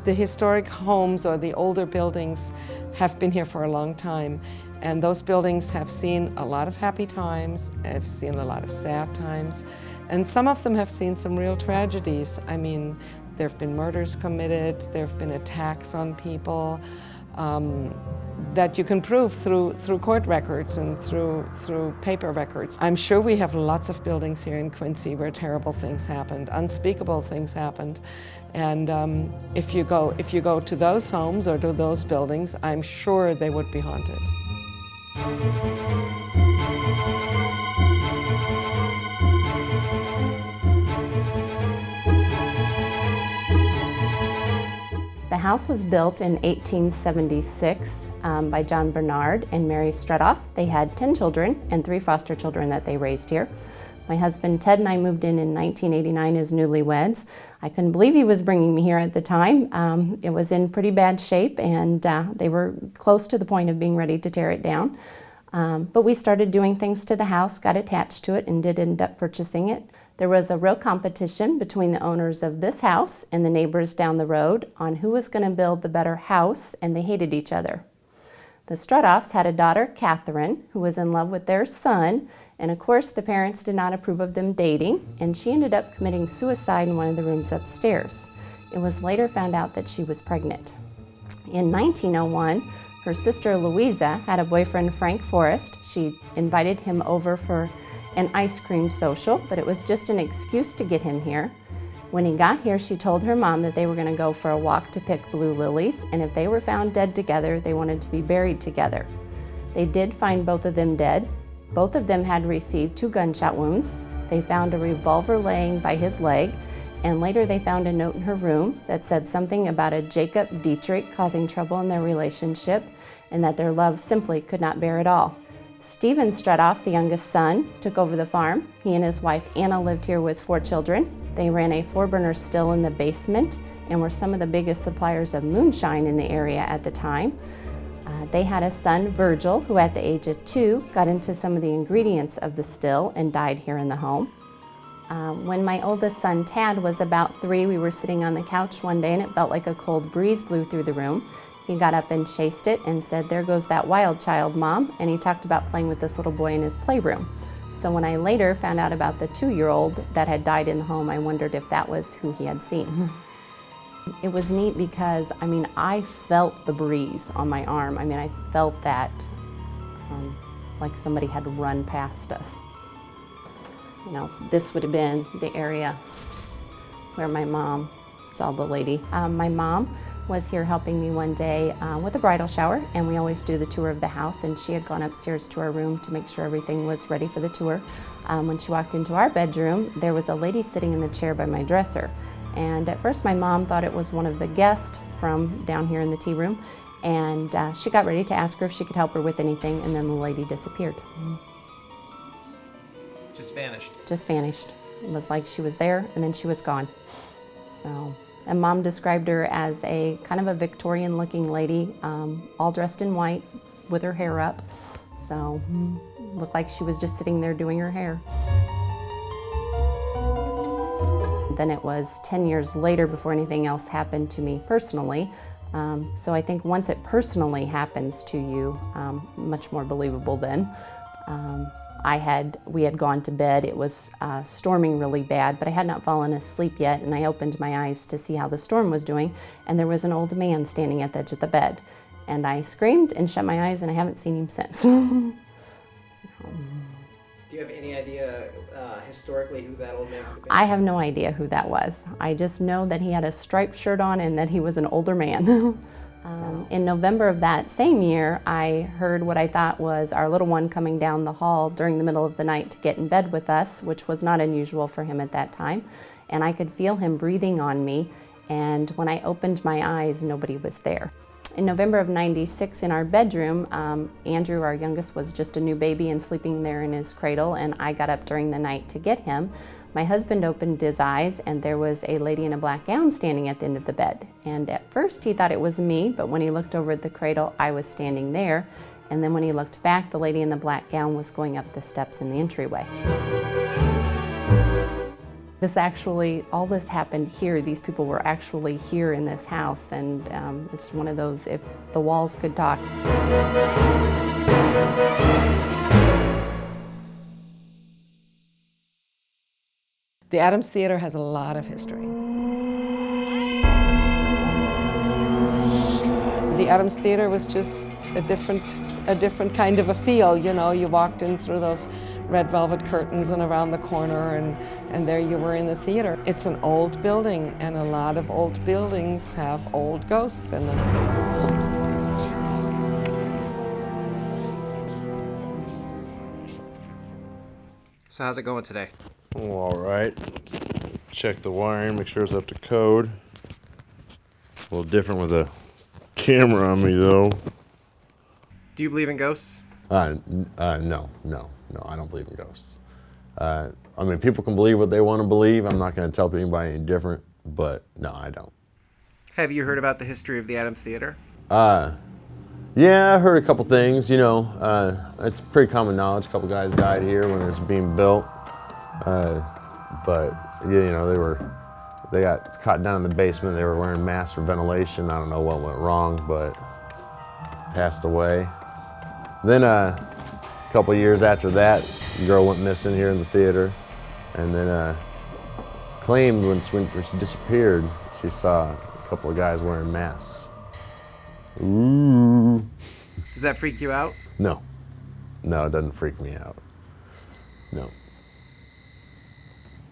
The historic homes or the older buildings have been here for a long time, and those buildings have seen a lot of happy times, have seen a lot of sad times, and some of them have seen some real tragedies. I mean, there have been murders committed, there have been attacks on people, that you can prove through court records and through paper records. I'm sure we have lots of buildings here in Quincy where terrible things happened, unspeakable things happened. And if you go to those homes or to those buildings, I'm sure they would be haunted. The house was built in 1876 by John Bernard and Mary Strutoff. They had 10 children and 3 foster children that they raised here. My husband Ted and I moved in 1989 as newlyweds. I couldn't believe he was bringing me here at the time. It was in pretty bad shape, and they were close to the point of being ready to tear it down. But we started doing things to the house, got attached to it, and did end up purchasing it. There was a real competition between the owners of this house and the neighbors down the road on who was going to build the better house, and they hated each other. The Strutoffs had a daughter, Catherine, who was in love with their son, and of course the parents did not approve of them dating, and she ended up committing suicide in one of the rooms upstairs. It was later found out that she was pregnant. In 1901, her sister Louisa had a boyfriend, Frank Forrest. She invited him over for an ice cream social, but it was just an excuse to get him here. When he got here, she told her mom that they were going to go for a walk to pick blue lilies, and if they were found dead together, they wanted to be buried together. They did find both of them dead. Both of them had received 2 gunshot wounds. They found a revolver laying by his leg, and later they found a note in her room that said something about a Jacob Dietrich causing trouble in their relationship, and that their love simply could not bear it all. Stephen Strutoff, the youngest son, took over the farm. He and his wife Anna lived here with 4 children. They ran a 4-burner still in the basement and were some of the biggest suppliers of moonshine in the area at the time. They had a son, Virgil, who at the age of 2 got into some of the ingredients of the still and died here in the home. When my oldest son, Tad, was about 3, we were sitting on the couch one day and it felt like a cold breeze blew through the room. He got up and chased it and said, "There goes that wild child, Mom," and he talked about playing with this little boy in his playroom. So when I later found out about the 2-year-old that had died in the home, I wondered if that was who he had seen. It was neat because, I felt the breeze on my arm. I felt that like somebody had run past us. This would have been the area where my mom saw the lady. My mom was here helping me one day with a bridal shower, and we always do the tour of the house, and she had gone upstairs to our room to make sure everything was ready for the tour. When she walked into our bedroom, there was a lady sitting in the chair by my dresser, and at first my mom thought it was one of the guests from down here in the tea room, and she got ready to ask her if she could help her with anything, and then the lady disappeared. Just vanished? Just vanished. It was like she was there and then she was gone. And Mom described her as a kind of a Victorian-looking lady, all dressed in white with her hair up. So looked like she was just sitting there doing her hair. Then it was 10 years later before anything else happened to me personally. So I think once it personally happens to you, much more believable then. We had gone to bed. It was storming really bad, but I had not fallen asleep yet, and I opened my eyes to see how the storm was doing, and there was an old man standing at the edge of the bed. And I screamed and shut my eyes, and I haven't seen him since. Do you have any idea historically who that old man could have been? I have no idea who that was. I just know that he had a striped shirt on and that he was an older man. In November of that same year, I heard what I thought was our little one coming down the hall during the middle of the night to get in bed with us, which was not unusual for him at that time. And I could feel him breathing on me, and when I opened my eyes, nobody was there. In November of '96 in our bedroom, Andrew, our youngest, was just a new baby and sleeping there in his cradle, and I got up during the night to get him. My husband opened his eyes, and there was a lady in a black gown standing at the end of the bed. And at first he thought it was me, but when he looked over at the cradle, I was standing there. And then when he looked back, the lady in the black gown was going up the steps in the entryway. This actually, all this happened here. These people were actually here in this house, and it's one of those, if the walls could talk. The Adams Theater has a lot of history. The Adams Theater was just a different kind of a feel, you know. You walked in through those red velvet curtains and around the corner, and there you were in the theater. It's an old building, and a lot of old buildings have old ghosts in them. So how's it going today? Oh, all right. Check the wiring, make sure it's up to code. A little different with a camera on me, though. Do you believe in ghosts? No, I don't believe in ghosts. I mean, people can believe what they want to believe. I'm not going to tell anybody any different, but no, I don't. Have you heard about the history of the Adams Theater? Yeah, I heard a couple things, you know. It's pretty common knowledge. A couple guys died here when it was being built. But, you know, they got caught down in the basement. They were wearing masks for ventilation. I don't know what went wrong, but passed away. Then a couple years after that, a girl went missing here in the theater, and then claimed when she disappeared, she saw a couple of guys wearing masks. Ooh. Does that freak you out? No, it doesn't freak me out. No.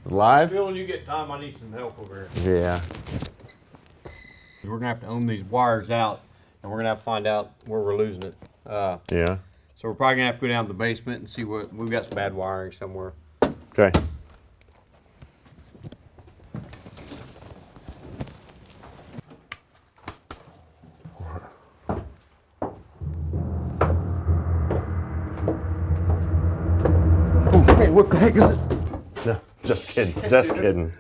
Live? Phil, when you get time, I need some help over here. Yeah. We're gonna have to own these wires out, and we're gonna have to find out where we're losing it. Yeah. So we're probably gonna have to go down to the basement and see what we've got some bad wiring somewhere. Okay. Hey, what the heck is it? No, just kidding. Just kidding.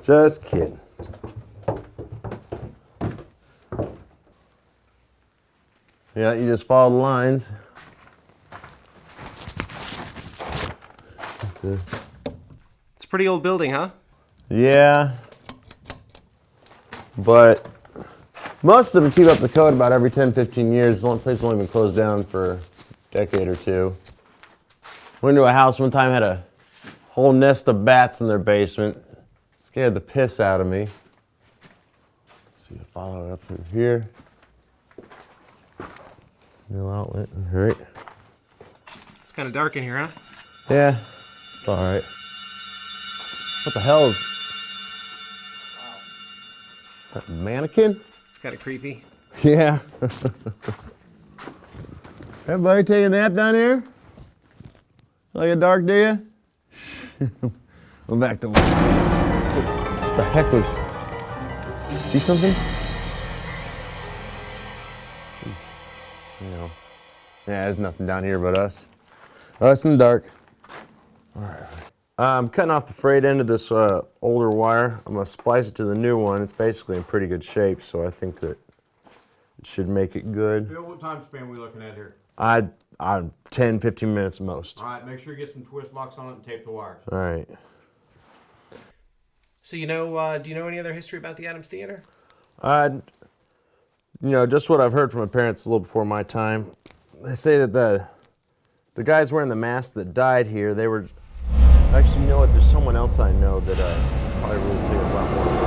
Just kidding. Yeah, you just follow the lines. It's a pretty old building, huh? Yeah, but most of them keep up the code about every 10, 15 years. The place has only been closed down for a decade or two. Went into a house one time, had a whole nest of bats in their basement. Scared the piss out of me. So you follow it up through here. No outlet, all right. It's kind of dark in here, huh? Yeah, it's all right. What the hell is that, mannequin? It's kind of creepy. Yeah. Everybody take a nap down here? Like a dark, do you? I'm back to work. What the heck was... Did you see something? Jesus. You know. Yeah, there's nothing down here but us. Us in the dark. All right. I'm cutting off the frayed end of this older wire. I'm going to splice it to the new one. It's basically in pretty good shape, so I think that it should make it good. Phil, what time span are we looking at here? I'm 10, 15 minutes at most. All right, make sure you get some twist locks on it and tape the wires. All right. So do you know any other history about the Adams Theater? You know, just what I've heard from my parents a little before my time. They say that the guys wearing the masks that died here, they were... Actually, you know what? There's someone else I know that probably really tell you a lot more